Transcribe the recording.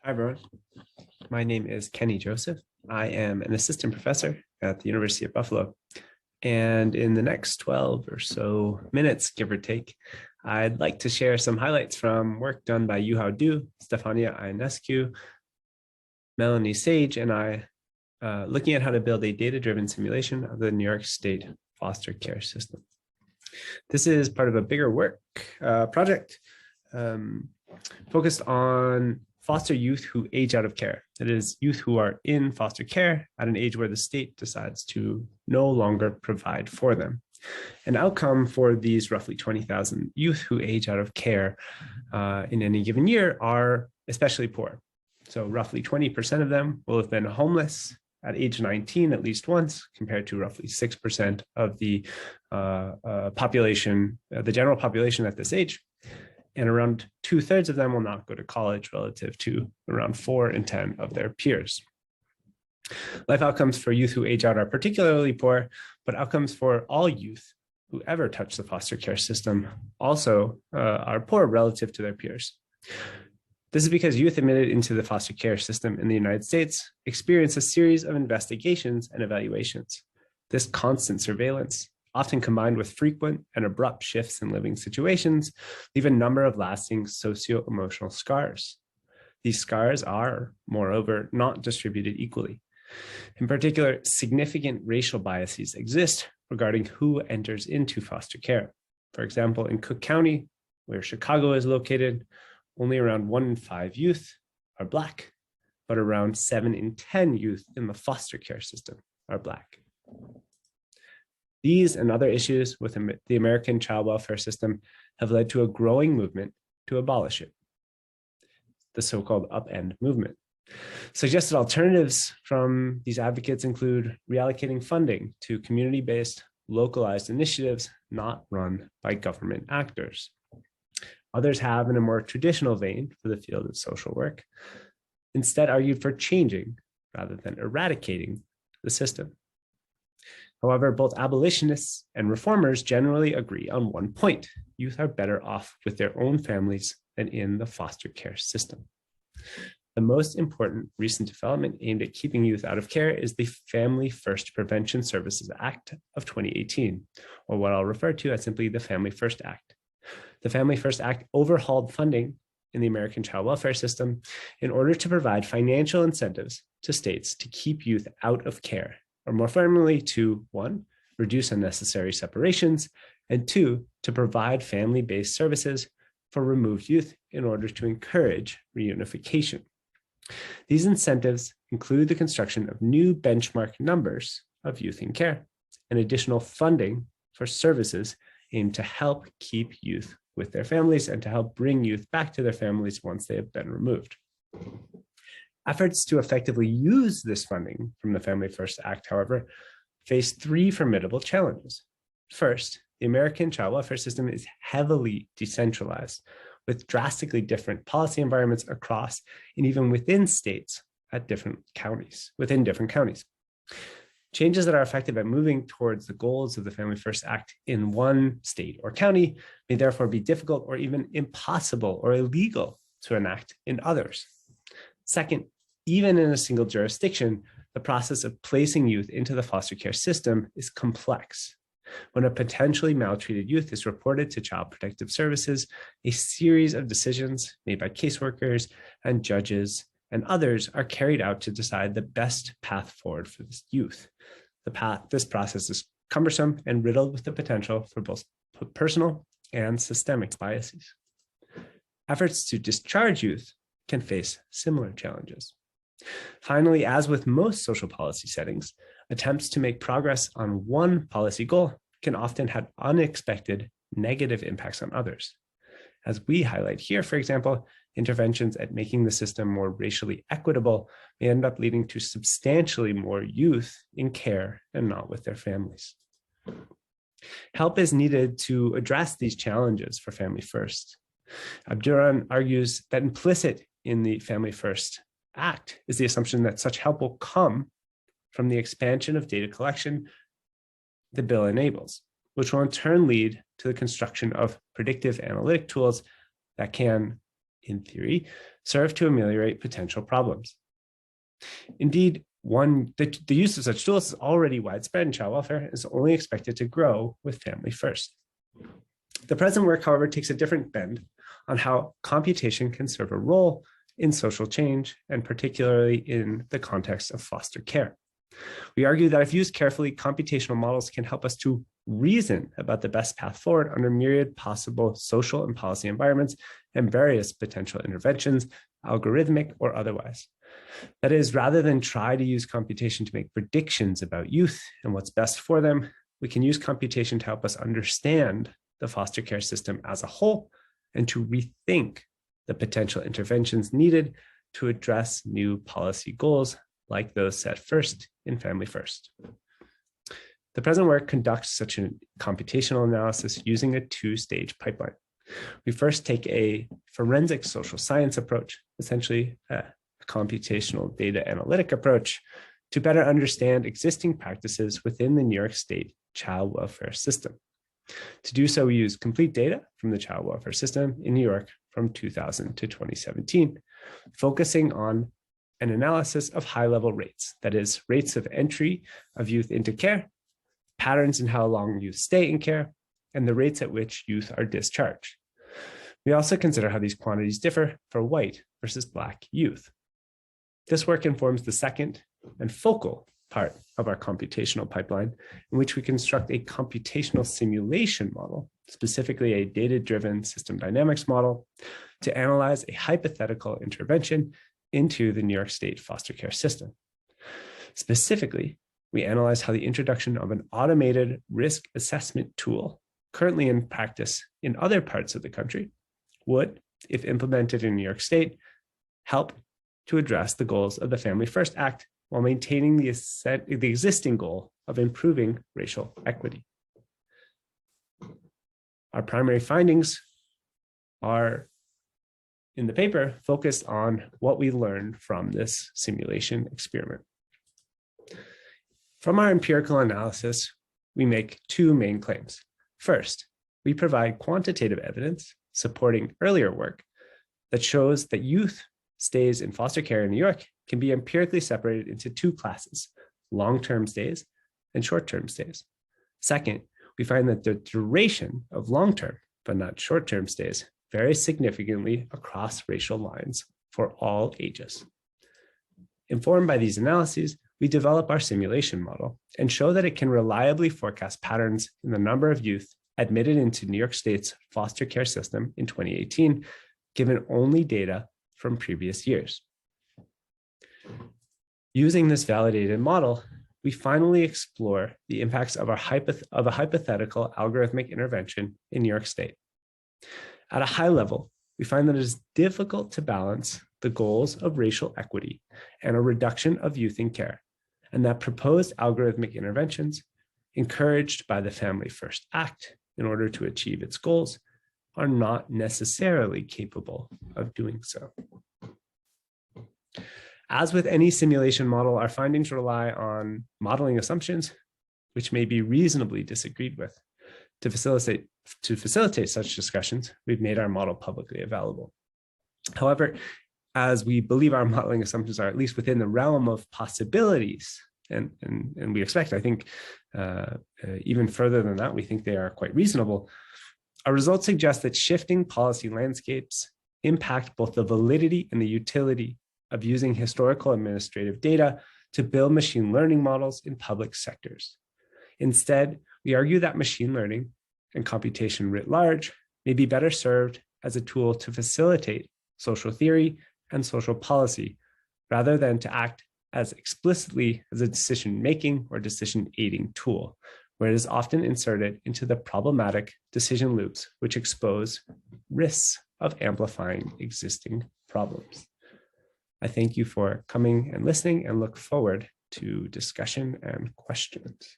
Hi, everyone. My name is Kenny Joseph. I am an assistant professor at the University of Buffalo. And in the next 12 or so minutes, give or take, I'd like to share some highlights from work done by Yuhao, Stefania, Ionescu, Melanie, Sage, and I, looking at how to build a data-driven simulation of the New York State foster care system. This is part of a bigger work project focused on foster youth who age out of care. That is, youth who are in foster care at an age where the state decides to no longer provide for them. An outcome for these roughly 20,000 youth who age out of care in any given year are especially poor. So roughly 20% of them will have been homeless at age 19 at least once, compared to roughly 6% of the population, the general population at this age. And around 2/3 of them will not go to college relative to around 4 in 10 of their peers. Life outcomes for youth who age out are particularly poor, but outcomes for all youth who ever touch the foster care system also are poor relative to their peers. This is because youth admitted into the foster care system in the United States experience a series of investigations and evaluations. This constant surveillance, often combined with frequent and abrupt shifts in living situations, leave a number of lasting socio-emotional scars. These scars are, moreover, not distributed equally. In particular, significant racial biases exist regarding who enters into foster care. For example, in Cook County, where Chicago is located, only around 1 in 5 youth are Black, but around 7 in 10 youth in the foster care system are Black. These and other issues with the American child welfare system have led to a growing movement to abolish it, the so-called upend movement. Suggested alternatives from these advocates include reallocating funding to community-based, localized initiatives not run by government actors. Others have, in a more traditional vein for the field of social work, instead argued for changing rather than eradicating the system. However, both abolitionists and reformers generally agree on one point: youth are better off with their own families than in the foster care system. The most important recent development aimed at keeping youth out of care is the Family First Prevention Services Act of 2018, or what I'll refer to as simply the Family First Act. The Family First Act overhauled funding in the American child welfare system in order to provide financial incentives to states to keep youth out of care, or more firmly to 1, reduce unnecessary separations, and 2, to provide family-based services for removed youth in order to encourage reunification. These incentives include the construction of new benchmark numbers of youth in care and additional funding for services aimed to help keep youth with their families and to help bring youth back to their families once they have been removed. Efforts to effectively use this funding from the Family First Act, however, face 3 formidable challenges. First, the American child welfare system is heavily decentralized, with drastically different policy environments across and even within states at within different counties. Changes that are effective at moving towards the goals of the Family First Act in one state or county may therefore be difficult or even impossible or illegal to enact in others. Second, even in a single jurisdiction, the process of placing youth into the foster care system is complex. When a potentially maltreated youth is reported to Child Protective Services, a series of decisions made by caseworkers and judges and others are carried out to decide the best path forward for this youth. This process is cumbersome and riddled with the potential for both personal and systemic biases. Efforts to discharge youth can face similar challenges. Finally, as with most social policy settings, attempts to make progress on one policy goal can often have unexpected negative impacts on others. As we highlight here, for example, interventions at making the system more racially equitable may end up leading to substantially more youth in care and not with their families. Help is needed to address these challenges for Family First. Abduran argues that implicit in the Family First Act is the assumption that such help will come from the expansion of data collection the bill enables, which will in turn lead to the construction of predictive analytic tools that can in theory, serve to ameliorate potential problems. Indeed, the use of such tools is already widespread in child welfare and is only expected to grow with Family First. The present work, however, takes a different bend on how computation can serve a role in social change, and particularly in the context of foster care. We argue that if used carefully, computational models can help us to reason about the best path forward under myriad possible social and policy environments and various potential interventions, algorithmic or otherwise. That is, rather than try to use computation to make predictions about youth and what's best for them, we can use computation to help us understand the foster care system as a whole and to rethink the potential interventions needed to address new policy goals like those set first in Family First. The present work conducts such a computational analysis using a two-stage pipeline. We first take a forensic social science approach, essentially a computational data analytic approach, to better understand existing practices within the New York State child welfare system. To do so, we use complete data from the child welfare system in New York from 2000 to 2017, focusing on an analysis of high-level rates, that is, rates of entry of youth into care, patterns in how long youth stay in care, and the rates at which youth are discharged. We also consider how these quantities differ for white versus Black youth. This work informs the second and focal part of our computational pipeline, in which we construct a computational simulation model, specifically a data-driven system dynamics model, to analyze a hypothetical intervention into the New York State foster care system. Specifically, we analyze how the introduction of an automated risk assessment tool currently in practice in other parts of the country would, if implemented in New York State, help to address the goals of the Family First Act while maintaining the existing goal of improving racial equity. Our primary findings are in the paper focused on what we learned from this simulation experiment. From our empirical analysis, we make two main claims. First, we provide quantitative evidence supporting earlier work that shows that youth stays in foster care in New York can be empirically separated into two classes, long-term stays and short-term stays. Second, we find that the duration of long-term, but not short-term stays varies significantly across racial lines for all ages. Informed by these analyses, we develop our simulation model and show that it can reliably forecast patterns in the number of youth admitted into New York State's foster care system in 2018, given only data from previous years. Using this validated model, we finally explore the impacts of a hypothetical algorithmic intervention in New York State. At a high level, we find that it is difficult to balance the goals of racial equity and a reduction of youth in care, and that proposed algorithmic interventions, encouraged by the Family First Act in order to achieve its goals, are not necessarily capable of doing so. As with any simulation model, our findings rely on modeling assumptions, which may be reasonably disagreed with. To facilitate such discussions, we've made our model publicly available. However, as we believe our modeling assumptions are at least within the realm of possibilities, and we expect, I think, even further than that, we think they are quite reasonable, our results suggest that shifting policy landscapes impact both the validity and the utility of using historical administrative data to build machine learning models in public sectors. Instead, we argue that machine learning and computation writ large may be better served as a tool to facilitate social theory and social policy, rather than to act as explicitly as a decision-making or decision-aiding tool, where it is often inserted into the problematic decision loops which expose risks of amplifying existing problems. I thank you for coming and listening and look forward to discussion and questions.